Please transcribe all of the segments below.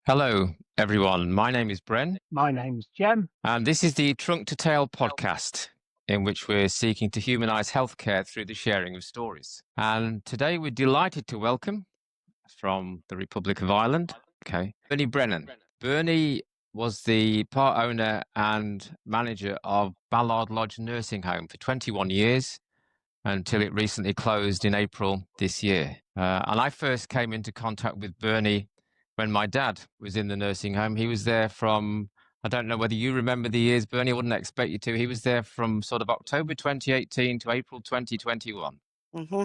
Hello, everyone. My name is Bren, My name's Jem. and this is the Trunk to Tail podcast, in which we're seeking to humanize healthcare through the sharing of stories. And today we're delighted to welcome from the Republic of Ireland, Bernie Brennan. Bernie was the part owner and manager of Ballard Lodge Nursing Home for 21 years until it recently closed in April this year. And I first came into contact with Bernie when my dad was in the nursing home. He was there from, I don't know whether you remember the years, Bernie, I wouldn't expect you to. He was there from sort of October 2018 to April 2021. Mm-hmm.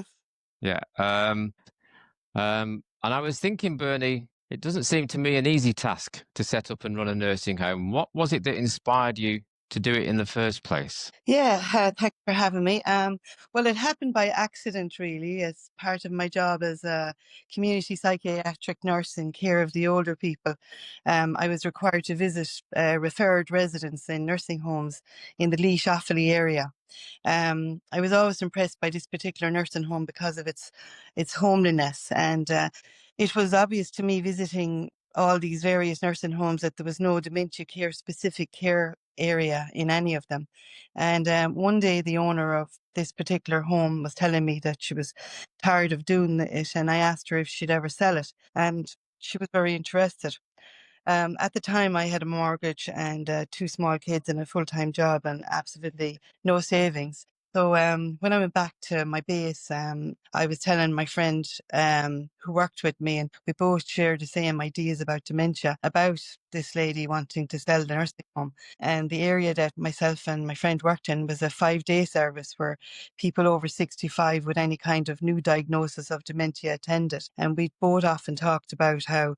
Yeah. And I was thinking, Bernie, it doesn't seem to me an easy task to set up and run a nursing home. What was it that inspired you to do it in the first place? Yeah, thanks for having me. Well, it happened by accident, really, as part of my job as a community psychiatric nurse in care of the older people. I was required to visit referred residents in nursing homes in the Laois Offaly area. I was always impressed by this particular nursing home because of its homeliness, and it was obvious to me visiting all these various nursing homes that there was no dementia care specific care area in any of them. And one day the owner of this particular home was telling me that she was tired of doing it, and I asked her if she'd ever sell it, and she was very interested. At the time, I had a mortgage and two small kids and a full-time job and absolutely no savings. So when I went back to my base, I was telling my friend who worked with me, and we both shared the same ideas about dementia, about this lady wanting to sell the nursing home. And the area that myself and my friend worked in was a 5-day service where people over 65 with any kind of new diagnosis of dementia attended. And we both often talked about how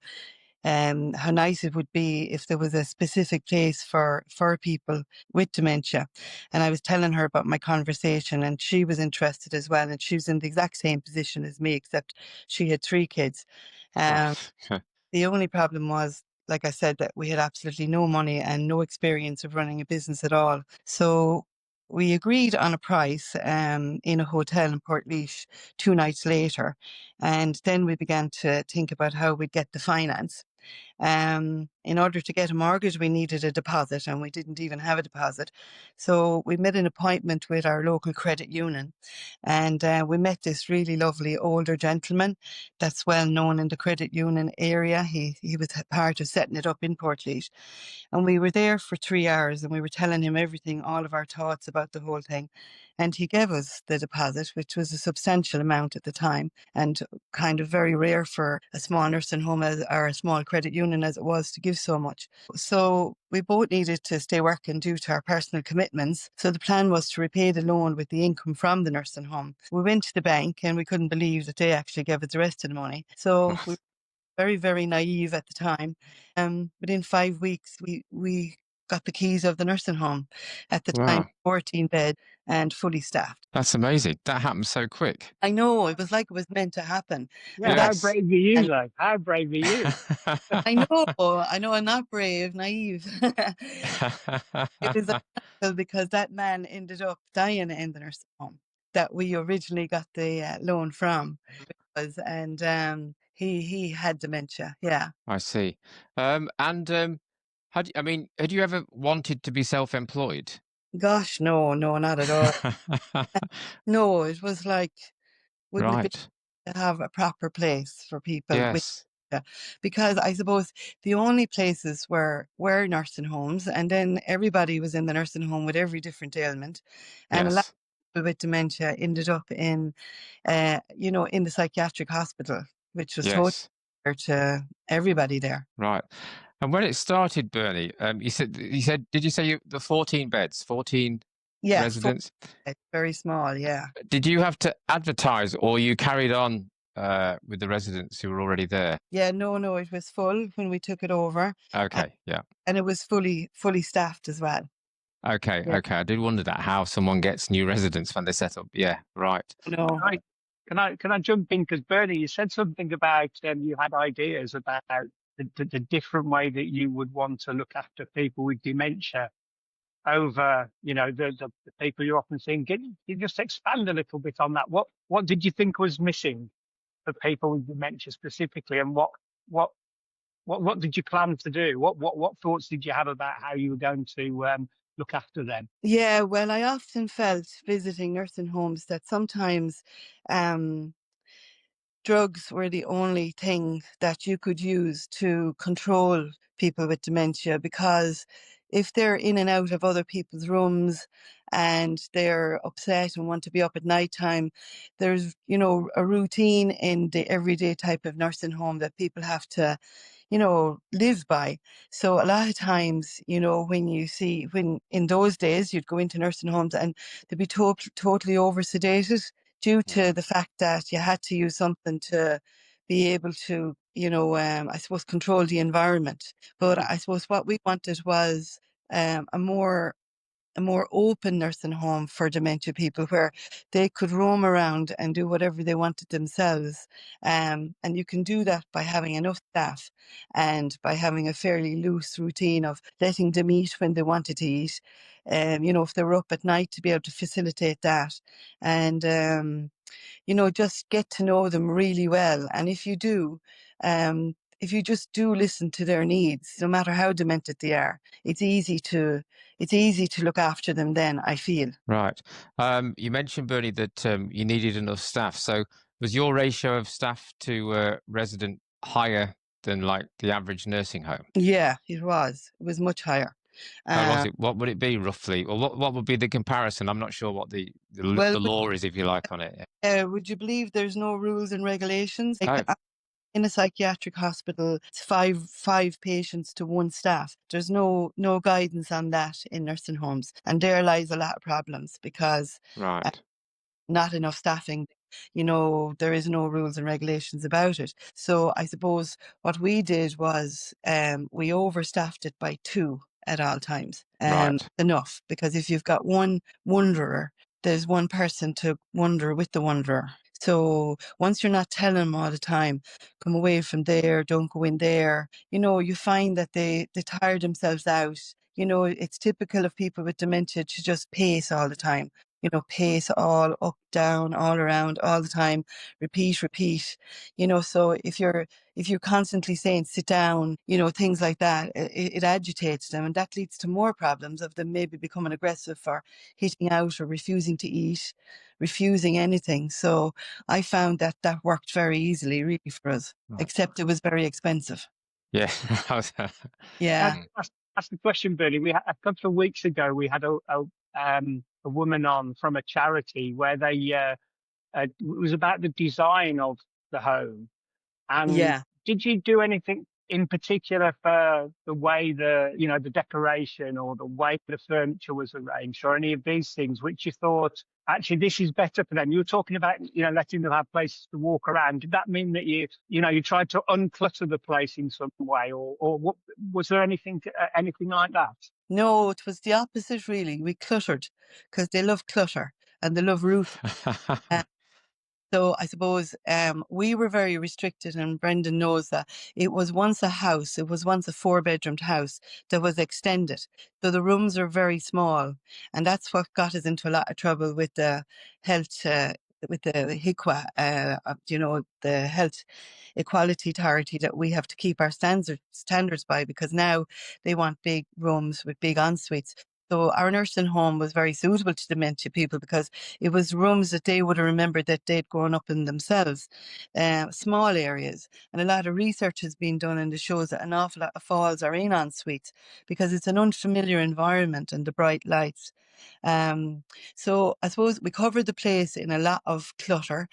nice it would be if there was a specific place for people with dementia. And I was telling her about my conversation, and she was interested as well. And she was in the exact same position as me, except she had 3 kids. Um, the only problem was, like I said, that we had absolutely no money and no experience of running a business at all. So we agreed on a price in a hotel in Portlaoise 2 nights later. And then we began to think about how we'd get the finance. In order to get a mortgage, we needed a deposit, and we didn't even have a deposit. So we made an appointment with our local credit union, and we met this really lovely older gentleman that's well known in the credit union area. He was part of setting it up in Portlaoise. And we were there for 3 hours, and we were telling him everything, all of our thoughts about the whole thing. And he gave us the deposit, which was a substantial amount at the time, and kind of very rare for a small nursing home or a small credit union as it was to give so much. So we both needed to stay working due to our personal commitments. So the plan was to repay the loan with the income from the nursing home. We went to the bank, and we couldn't believe that they actually gave us the rest of the money. So we very, very naive at the time. Within 5 weeks, we got the keys of the nursing home. At the time, 14 bed and fully staffed. That's amazing. That happened so quick. I know, it was like it was meant to happen. Yeah, Yes. how brave are you, though? How brave are you? I know, I'm not brave, naive. It was a miracle because that man ended up dying in the nursing home that we originally got the loan from. And he had dementia. Yeah. I see. Had you ever wanted to be self-employed? Gosh, no, not at all. No, it was like, wouldn't it be Right. to have a proper place for people with Yes. dementia? Because I suppose the only places were nursing homes, and then everybody was in the nursing home with every different ailment, and a lot Yes. of people with dementia ended up in, in the psychiatric hospital, which was totally Yes. fair to everybody there. Right. And when it started, Bernie, you said, did you say the 14 beds, 14 Yeah, residents? it's very small. Yeah. Did you have to advertise, or you carried on with the residents who were already there? Yeah, no, it was full when we took it over. Okay. Yeah. And it was fully staffed as well. Okay. Yeah. Okay. I did wonder that, how someone gets new residents when they set up. Yeah. Right. No. Can I jump in? Because Bernie, you said something about you had ideas about the different way that you would want to look after people with dementia over, the people you're often seeing. Can you just expand a little bit on that? What did you think was missing for people with dementia specifically, and what what did you plan to do? What thoughts did you have about how you were going to look after them? Yeah, well, I often felt visiting nursing homes that sometimes um, drugs were the only thing that you could use to control people with dementia, because if they're in and out of other people's rooms and they're upset and want to be up at night time, there's, a routine in the everyday type of nursing home that people have to, live by. So a lot of times, when in those days you'd go into nursing homes and they'd be totally over sedated due to the fact that you had to use something to be able to, I suppose, control the environment. But I suppose what we wanted was a more open nursing home for dementia people, where they could roam around and do whatever they wanted themselves. And you can do that by having enough staff and by having a fairly loose routine of letting them eat when they wanted to eat. If they were up at night, to be able to facilitate that. And just get to know them really well. And if you just do listen to their needs, no matter how demented they are, it's easy to look after them then, I feel. Right. You mentioned, Bernie, that you needed enough staff. So was your ratio of staff to resident higher than like the average nursing home? Yeah, it was. It was much higher. Was Um, it? What would it be roughly? Or what would be the comparison? I'm not sure what the well, law is, if you like, on it. would you believe there's no rules and regulations? Like, Oh, in a psychiatric hospital, it's five patients to one staff. There's no guidance on that in nursing homes, and there lies a lot of problems because right. not enough staffing. There is no rules and regulations about it. So I suppose what we did was we overstaffed it by two at all times. Right. Enough, because if you've got one wanderer, there's one person to wander with the wanderer. So once you're not telling them all the time, come away from there, don't go in there, you find that they tire themselves out. It's typical of people with dementia to just pace all the time. Pace all up, down, all around, all the time, repeat, repeat. So if you're constantly saying sit down, things like that, it agitates them, and that leads to more problems of them maybe becoming aggressive or hitting out or refusing to eat, refusing anything. So I found that worked very easily, really, for us, Right. except it was very expensive. Yeah. Yeah. That's the question, Bernie. We had, a couple of weeks ago, we had a woman on from a charity where it was about the design of the home. And Yeah. did you do anything in particular for the way the decoration or the way the furniture was arranged, or any of these things which you thought actually this is better for them? You were talking about, letting them have places to walk around. Did that mean that you tried to unclutter the place in some way, or what, was there anything like that? No, it was the opposite, really. We cluttered because they love clutter and they love routine. So I suppose we were very restricted, and Brendan knows that it was once a house. It was once a 4-bedroomed house that was extended. So the rooms are very small, and that's what got us into a lot of trouble with the health, with the HIQA, the Health Equality Authority, that we have to keep our standards by, because now they want big rooms with big en suites. So our nursing home was very suitable to dementia people because it was rooms that they would have remembered that they'd grown up in themselves, small areas. And a lot of research has been done, and it shows that an awful lot of falls are in en suites because it's an unfamiliar environment and the bright lights. So I suppose we covered the place in a lot of clutter.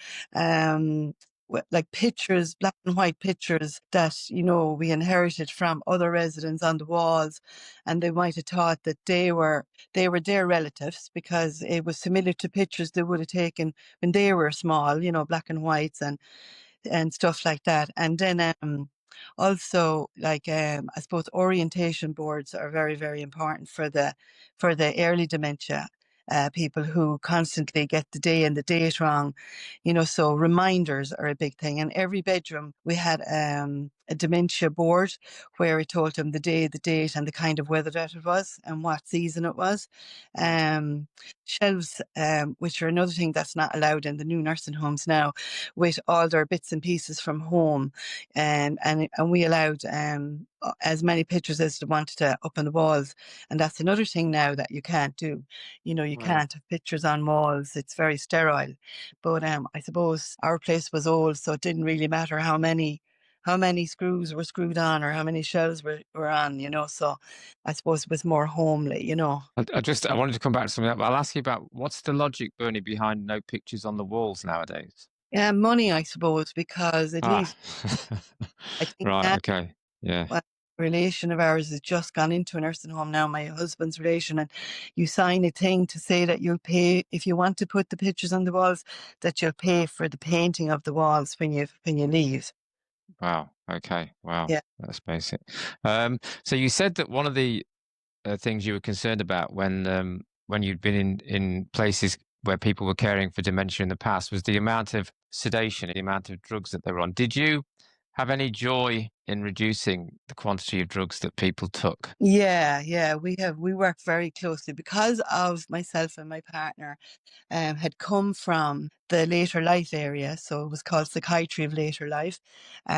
Like pictures, black and white pictures that, we inherited from other residents on the walls, and they might have thought that they were their relatives because it was similar to pictures they would have taken when they were small, black and whites and stuff like that. And then also, like, I suppose orientation boards are very, very important for the early dementia people who constantly get the day and the date wrong. So reminders are a big thing. And every bedroom we had a dementia board where it told them the day, the date, and the kind of weather that it was and what season it was. Um, Shelves, which are another thing that's not allowed in the new nursing homes now, with all their bits and pieces from home, and we allowed as many pictures as they wanted to up on the walls, and that's another thing now that you can't do. You know, you Wow. can't have pictures on walls; it's very sterile. But I suppose our place was old, so it didn't really matter how many screws were screwed on or how many shelves were on, you know. So I suppose it was more homely, you know. I wanted to come back to something else, but I'll ask you about what's the logic, Bernie, behind no pictures on the walls nowadays? Yeah, money, I suppose, because at Ah, least I think right, now, okay, yeah, well, a relation of ours has just gone into a nursing home now, my husband's relation, and you sign a thing to say that you'll pay if you want to put the pictures on the walls, that you'll pay for the painting of the walls when you leave. wow, okay, wow, Yeah. that's basic. So you said that one of the things you were concerned about when you'd been in places where people were caring for dementia in the past was the amount of sedation, the amount of drugs that they were on. Did you have any joy in reducing the quantity of drugs that people took? Yeah, we work very closely because of myself and my partner had come from the later life area, so it was called psychiatry of later life.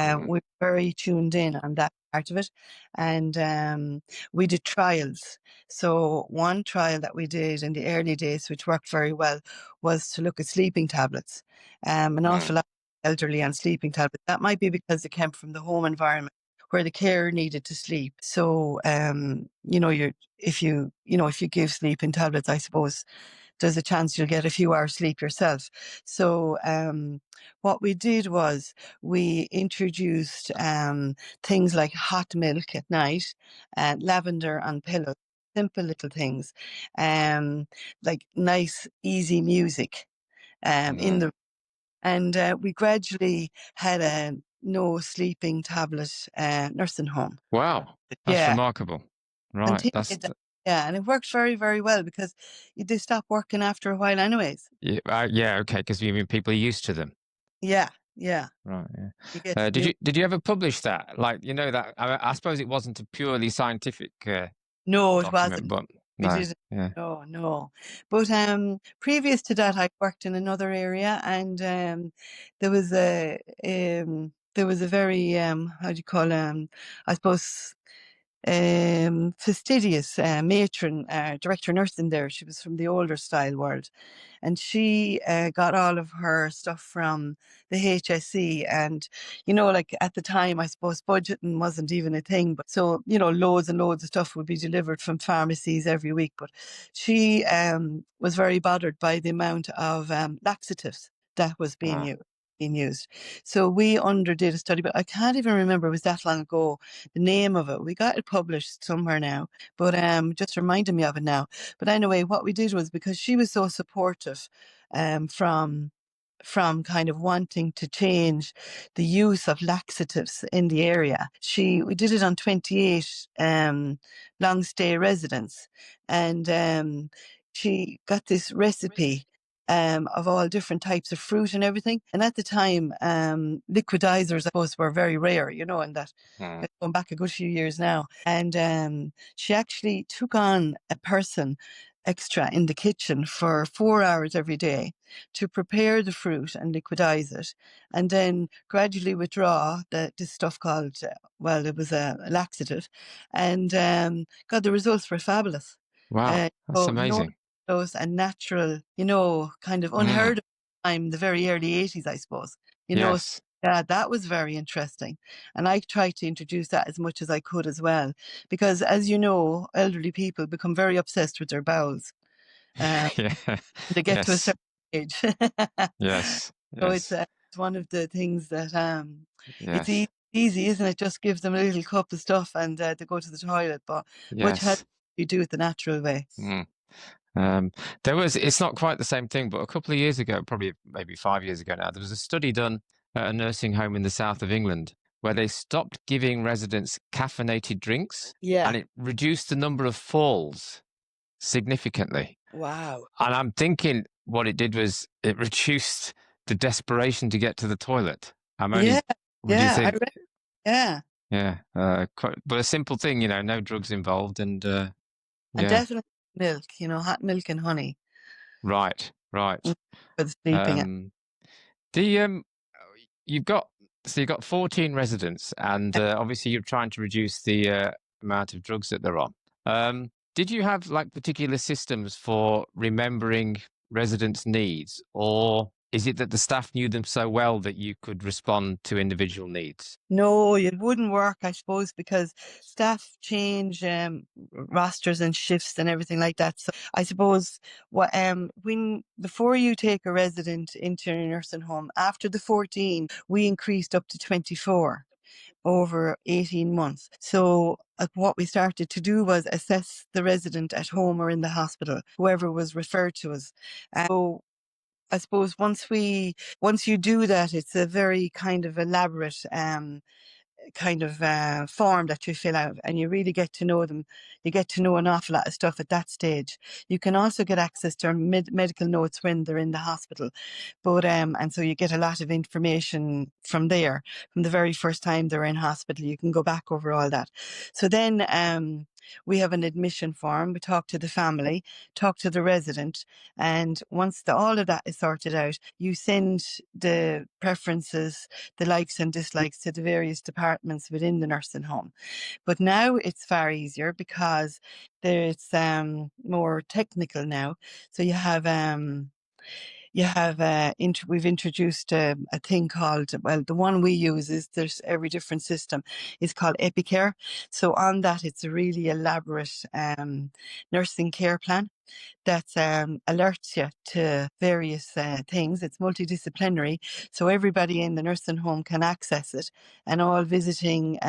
Mm, We're very tuned in on that part of it, and we did trials. So one trial that we did in the early days, which worked very well, was to look at sleeping tablets. An mm, awful lot of elderly on sleeping tablets. That might be because they came from the home environment where the carer needed to sleep. So, you know, if you give sleeping tablets, I suppose there's a chance you'll get a few hours sleep yourself. So, what we did was we introduced things like hot milk at night, lavender on pillows, simple little things, um, like nice, easy music, in mm. the, and we gradually had a no sleeping tablet nursing home. Wow, that's Yeah, remarkable. Right, continued that. Yeah, and it worked very, very well because they stop working after a while, anyways. yeah, yeah, okay, because you mean people are used to them. Yeah, yeah, Right, yeah. you get Did you. you ever publish that? Like, you know that I suppose it wasn't a purely scientific No, it document, wasn't. but We no, didn't. yeah. No, no. But previous to that, I worked in another area, and there was a very how do you call I suppose fastidious matron, director nursing there. She was from the older style world, and she got all of her stuff from the HSE. And you know, like at the time, I suppose budgeting wasn't even a thing, but so you know, loads and loads of stuff would be delivered from pharmacies every week. But she was very bothered by the amount of laxatives that was Ah, being used. So we underdid a study, but I can't even remember, it was that long ago, the name of it. We got it published somewhere now, but just reminding me of it now. But anyway, what we did was, because she was so supportive um, from from kind of wanting to change the use of laxatives in the area. We did it on 28 long stay residents, and she got this recipe of all different types of fruit and everything. And at the time, liquidizers, I suppose, were very rare, you know, and that mm, going back a good few years now. And she actually took on a person extra in the kitchen for 4 hours every day to prepare the fruit and liquidize it, and then gradually withdraw this stuff called, well, it was a laxative, and God, the results were fabulous. wow, that's So no amazing. those and natural, you know, kind of Mm, unheard of time, the very early 80s, I suppose. You know, yes. yeah, that was very interesting. And I tried to introduce that as much as I could as well. Because as you know, elderly people become very obsessed with their bowels. Um, Yeah. they get to a Yes. certain age. Yes. So Yes. it's one of the things that it's Yes. easy, isn't it? Just gives them a little cup of stuff and they go to the toilet, but much help Yes. you do it the natural way. Mm. Um, it's not quite the same thing, but a couple of years ago, probably maybe 5 years ago now, there was a study done at a nursing home in the south of England where they stopped giving residents caffeinated drinks Yeah. and it reduced the number of falls significantly. Wow. And I'm thinking what it did was it reduced the desperation to get to the toilet. I'm Yeah. only, would you Yeah. think? Yeah. Yeah. But a simple thing, no drugs involved, and And yeah. definitely milk, hot milk and honey Right. for the sleeping. The you've got so you've got 14 residents, and obviously you're trying to reduce the amount of drugs that they're on. Did you have like particular systems for remembering residents' needs, or is it that the staff knew them so well that you could respond to individual needs? No, it wouldn't work, I suppose, because staff change rosters and shifts and everything like that. So I suppose when before you take a resident into a nursing home, after the 14, we increased up to 24 over 18 months. So what we started to do was assess the resident at home or in the hospital, whoever was referred to us. So I suppose once you do that, it's a very kind of elaborate form that you fill out, and you really get to know them. You get to know an awful lot of stuff at that stage. You can also get access to medical notes when they're in the hospital, but and so you get a lot of information from there, from the very first time they're in hospital. You can go back over all that. So then we have an admission form. We talk to the family, talk to the resident, and once all of that is sorted out, you send the preferences, the likes and dislikes to the various departments within the nursing home. But now it's far easier because it's more technical now. So we've introduced a thing called, well, the one we use is, there's every different system, is called Epicare. So on that, it's a really elaborate nursing care plan that alerts you to various things. It's multidisciplinary, so everybody in the nursing home can access it, and all visiting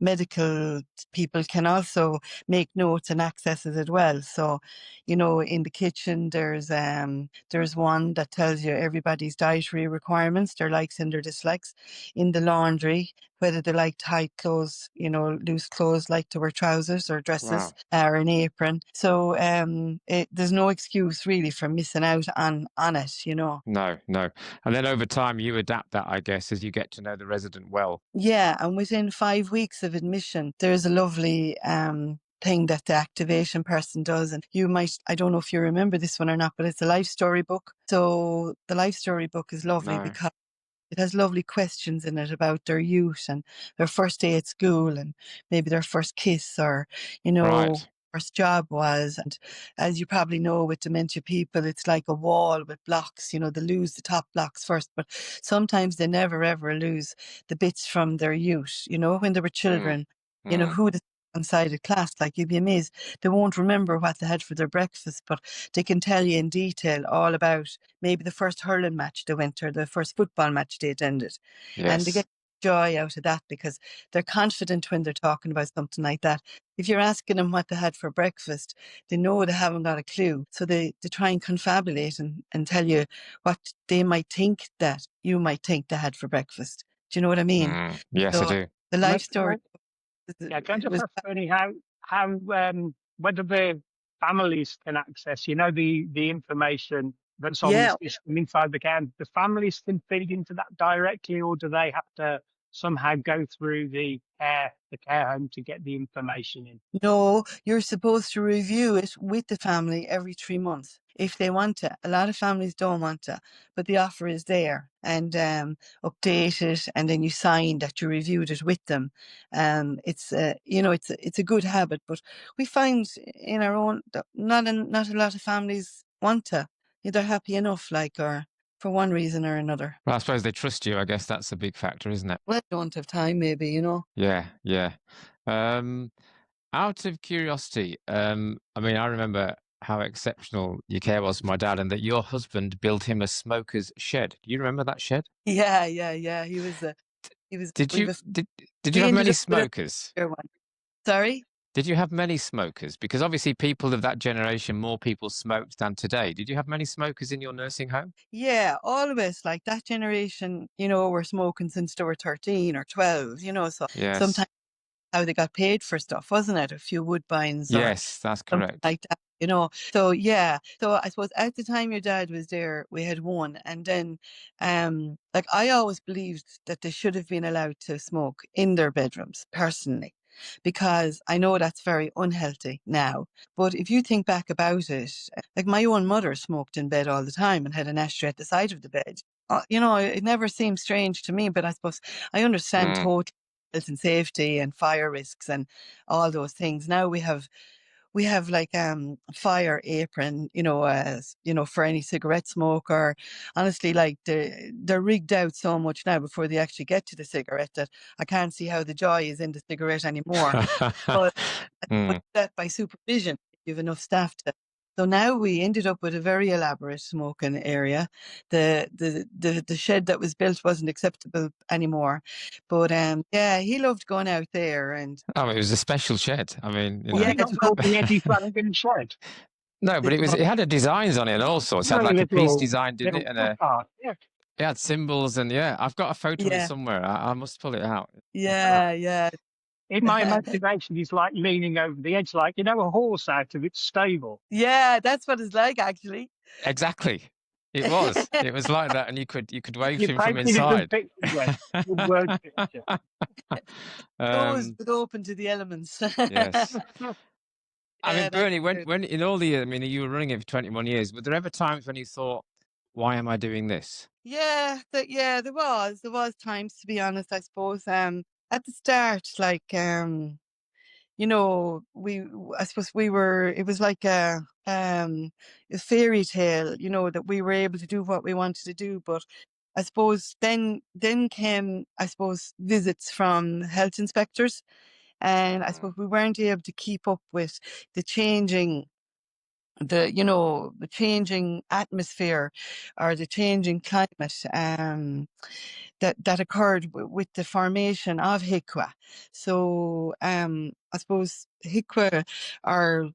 medical people can also make notes and access it as well. So, in the kitchen, there's one that tells you everybody's dietary requirements, their likes and their dislikes. In the laundry, whether they like tight clothes, loose clothes, like to wear trousers or dresses, or an apron. So there's no excuse really for missing out on it, No, no. And then over time, you adapt that, I guess, as you get to know the resident well. Yeah, and within 5 weeks of admission, there's a lovely thing that the activation person does. And I don't know if you remember this one or not, but it's a life story book. So the life story book is lovely because it has lovely questions in it about their youth and their first day at school, and maybe their first kiss, or, Right. first job was. And as you probably know, with dementia people, it's like a wall with blocks. They lose the top blocks first, but sometimes they never ever lose the bits from their youth. When they were children, who the inside a class, like, you'd be amazed. They won't remember what they had for their breakfast, but they can tell you in detail all about maybe the first hurling match they went to, or the first football match they attended. And they Yes. get joy out of that because they're confident when they're talking about something like that. If you're asking them what they had for breakfast, they know they haven't got a clue. So they try and confabulate and tell you what they might think that you might think they had for breakfast. Do you know what I mean? Yes, I So do. the life story Yeah, can I just was, ask, Bernie, how whether the families can access, the information that's on the yeah. system inside the care, the families can feed into that directly, or do they have to somehow go through the care home to get the information in? No, you're supposed to review it with the family every 3 months if they want to. A lot of families don't want to, but the offer is there, and update it, and then you sign that you reviewed it with them. It's a good habit, but we find in our own that not a lot of families want to. They're happy enough, like, or for one reason or another. Well, I suppose they trust you. I guess that's a big factor, isn't it? Well, they don't have time, maybe. Yeah, yeah. Out of curiosity, I remember how exceptional your care was for my dad, and that your husband built him a smoker's shed. Do you remember that shed? Yeah, yeah, yeah. He was. Did We you did you we have ended many up with a smokers? bigger one. Sorry? Did you have many smokers? Because obviously, people of that generation, more people smoked than today. Did you have many smokers in your nursing home? Yeah, all of us, like that generation, were smoking since they were 13 or 12, so Yes. sometimes how they got paid for stuff, wasn't it? A few woodbines or Yes, that's something correct. like that. So yeah, so I suppose at the time your dad was there, we had one, and then like I always believed that they should have been allowed to smoke in their bedrooms personally, because I know that's very unhealthy now. But if you think back about it, like my own mother smoked in bed all the time and had an ashtray at the side of the bed. It never seemed strange to me, but I suppose I understand Mm. totally health and safety and fire risks and all those things. Now we have like fire apron, for any cigarette smoke, or honestly, like they're rigged out so much now before they actually get to the cigarette that I can't see how the joy is in the cigarette anymore. But Mm. that by supervision, you have enough staff to. So now we ended up with a very elaborate smoking area. The shed that was built wasn't acceptable anymore, but yeah, he loved going out there, and Oh, it was a special shed. I mean, Was yeah, it not called the Eddie Flanagan Shed? No, but it had a designs on it and all sorts. It had Very like a peace little, design, didn't little it? And footpath. Yeah. it had symbols, and yeah, I've got a photo of it yeah, somewhere. I must pull it out. yeah, yeah. In my imagination, he's like leaning over the edge, like, a horse out of its stable. Yeah, that's what it's like actually. Exactly. It was. It was like that, and you could wave You to him from painted a good inside. picture, Gwen. Good word picture. Doors um, but open to the elements. yes. I mean, Yeah, that's Bernie, when true. when in all the years, I mean, you were running it for 21 years. Were there ever times when you thought, "Why am I doing this?" Yeah, there was times, to be honest, I suppose. At the start, like I suppose it was like a fairy tale, that we were able to do what we wanted to do. But I suppose then came, I suppose, visits from health inspectors, and I suppose we weren't able to keep up with the changing the changing atmosphere, or the changing climate, that occurred with the formation of HIQA. So I suppose HIQA are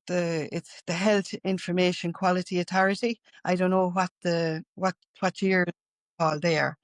it's the Health Information Quality Authority. I don't know what year it's called there.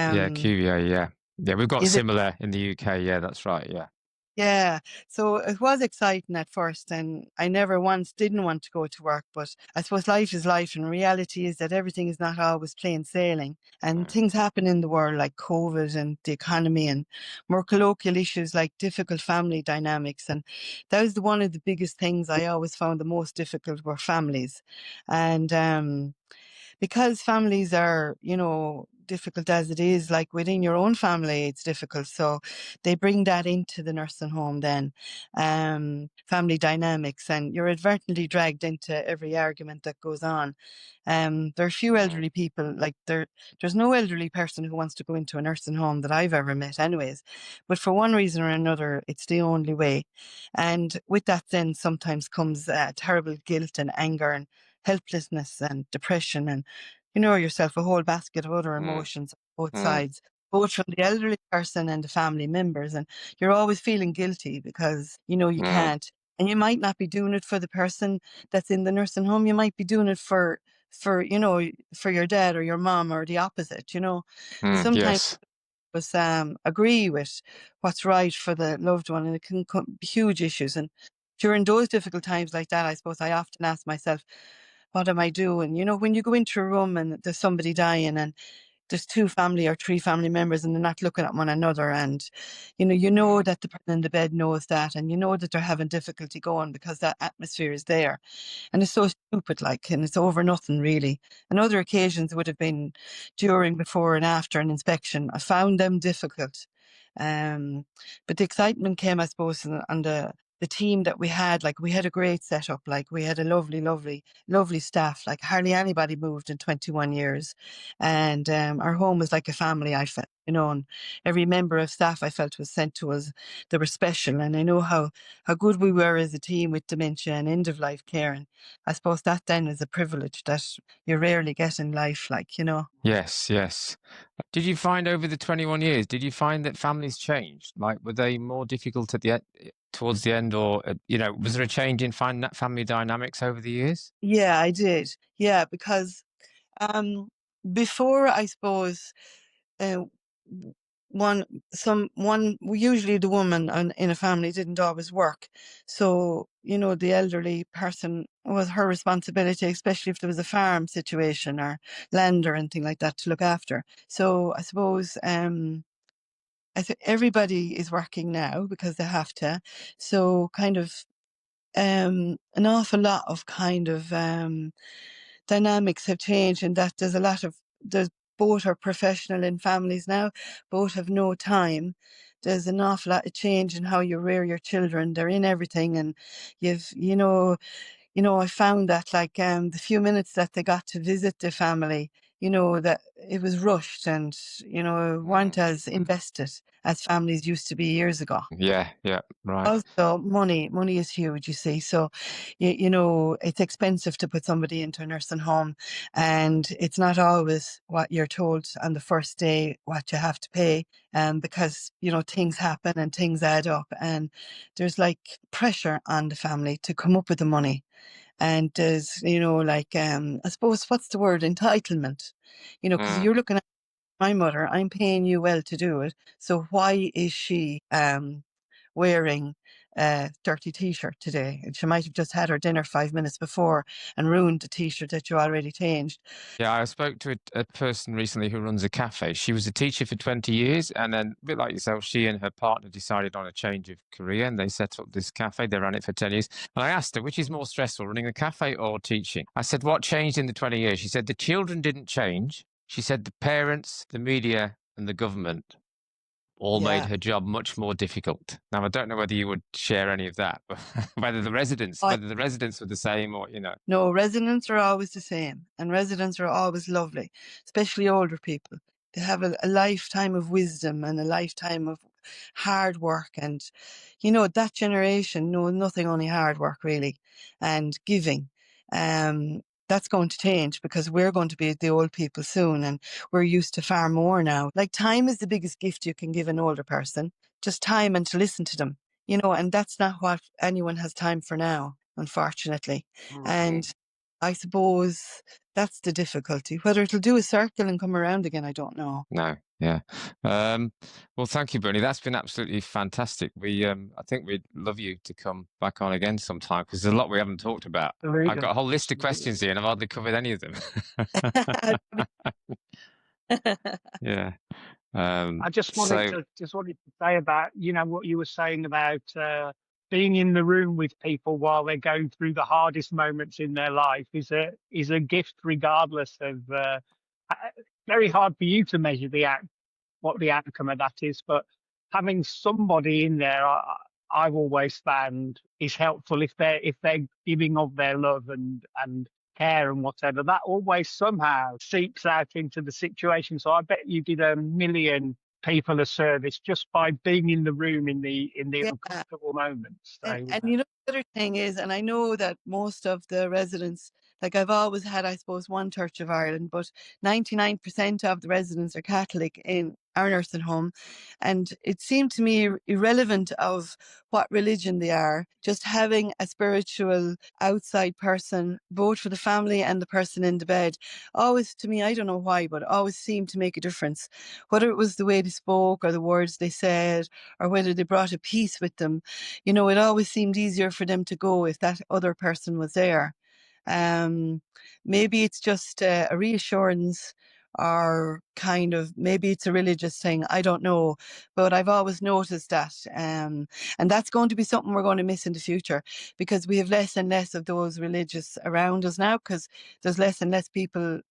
Yeah, Um, QVA. Yeah, yeah. We've got is it? similar in the UK. Yeah, that's right. Yeah. Yeah, so it was exciting at first, and I never once didn't want to go to work. But I suppose life is life, and reality is that everything is not always plain sailing, and Mm. things happen in the world like COVID and the economy, and more colloquial issues like difficult family dynamics. And that was one of the biggest things I always found the most difficult were families, and because families are, difficult as it is, like within your own family, it's difficult. So they bring that into the nursing home then, family dynamics, and you're advertently dragged into every argument that goes on. There are few elderly people, like there's no elderly person who wants to go into a nursing home that I've ever met anyways. But for one reason or another, it's the only way. And with that then sometimes comes terrible guilt and anger and helplessness and depression, and yourself a whole basket of other Mm. emotions on both Mm. sides, both from the elderly person and the family members. And you're always feeling guilty because you Mm. can't, and you might not be doing it for the person that's in the nursing home. You might be doing it for your dad or your mom, or the opposite. And Mm. sometimes Yes. us agree with what's right for the loved one, and it can be huge issues. And during those difficult times like that, I suppose I often ask myself, what am I doing? When you go into a room and there's somebody dying, and there's two family or three family members, and they're not looking at one another, and you know Mm. that the person in the bed knows that, and you know that they're having difficulty going because that atmosphere is there, and it's so stupid, like, and it's over nothing really. And other occasions would have been during, before, and after an inspection. I found them difficult. Um, but the excitement came, I suppose, on the team that we had. Like, we had a great setup. Like, we had a lovely, lovely, lovely staff. Like, hardly anybody moved in 21 years. And our home was like a family, I felt, and every member of staff I felt was sent to us. They were special. And I know how good we were as a team with dementia and end of life care. And I suppose that then is a privilege that you rarely get in life, like. Yes. Yes. Did you find over the 21 years? Did you find that families changed? Like, were they more difficult towards the end, or was there a change in family dynamics over the years? Yeah, I did. Yeah, because um, before, I suppose, uh, usually the woman in a family didn't always work. So, the elderly person was her responsibility, especially if there was a farm situation or land or anything like that to look after. So I suppose, I think everybody is working now because they have to. So kind of, an awful lot of kind of, dynamics have changed in that there's both are professional in families now, both have no time. There's an awful lot of change in how you rear your children. They're in everything, and I found that like the few minutes that they got to visit the family, that it was rushed and weren't as invested as families used to be years ago. Yeah, right. Also, money is huge, you see. So, it's expensive to put somebody into a nursing home, and it's not always what you're told on the first day what you have to pay, because things happen and things add up, and there's like pressure on the family to come up with the money, and there's I suppose what's the word, entitlement, because you're looking at my mother, I'm paying you well to do it, so why is she wearing a dirty t-shirt today? And she might have just had her dinner 5 minutes before and ruined the t-shirt that you already changed. Yeah, I spoke to a person recently who runs a cafe. She was a teacher for 20 years, and then a bit like yourself, she and her partner decided on a change of career, and they set up this cafe. They ran it for 10 years. And I asked her, which is more stressful, running a cafe or teaching? I said, what changed in the 20 years? She said, the children didn't change. She said, the parents, the media, and the government all made her job much more difficult. Now, I don't know whether you would share any of that, but whether the residents were the same or, No, residents are always the same, and residents are always lovely, especially older people. They have a lifetime of wisdom and a lifetime of hard work, and that generation know nothing, only hard work really, and giving. That's going to change because we're going to be the old people soon, and we're used to far more now. Like, time is the biggest gift you can give an older person, just time and to listen to them, and that's not what anyone has time for now, unfortunately. And I suppose that's the difficulty. Whether it'll do a circle and come around again, I don't know. No, yeah. Well, thank you, Bernie. That's been absolutely fantastic. I think we'd love you to come back on again sometime because there's a lot we haven't talked about. I've got a whole list of questions here and I've hardly covered any of them. Yeah. I just wanted to say about, what you were saying about being in the room with people while they're going through the hardest moments in their life is a gift, regardless of very hard for you to measure what the outcome of that is, but having somebody in there, I've always found is helpful if they're giving of their love and care and whatever. That always somehow seeps out into the situation. So I bet you did a million people a service just by being in the room in the uncomfortable moments. So, and the other thing is, and I know that most of the residents, like I've always had, I suppose, one Church of Ireland, but 99% of the residents are Catholic in our nursing home. And it seemed to me irrelevant of what religion they are, just having a spiritual outside person, both for the family and the person in the bed, always, to me, I don't know why, but always seemed to make a difference. Whether it was the way they spoke or the words they said, or whether they brought a peace with them, it always seemed easier for them to go if that other person was there. Maybe it's just a reassurance, or kind of, maybe it's a religious thing, I don't know, but I've always noticed that, and that's going to be something we're going to miss in the future, because we have less and less of those religious around us now, because there's less and less people,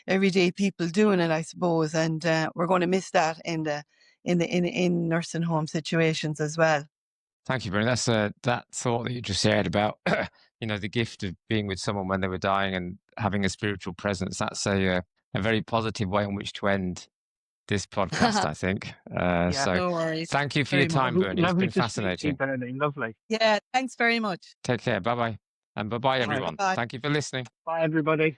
everyday people doing it, I suppose, and we're going to miss that in nursing home situations as well. Thank you, Brennan. That's that thought that you just shared about, the gift of being with someone when they were dying and having a spiritual presence. That's a very positive way in which to end this podcast, I think. So no worries. Thank you for your time, Bernie. It's been fascinating. Bernie. Lovely. Yeah, thanks very much. Take care. Bye-bye. And bye-bye, everyone. Bye. Thank you for listening. Bye, everybody.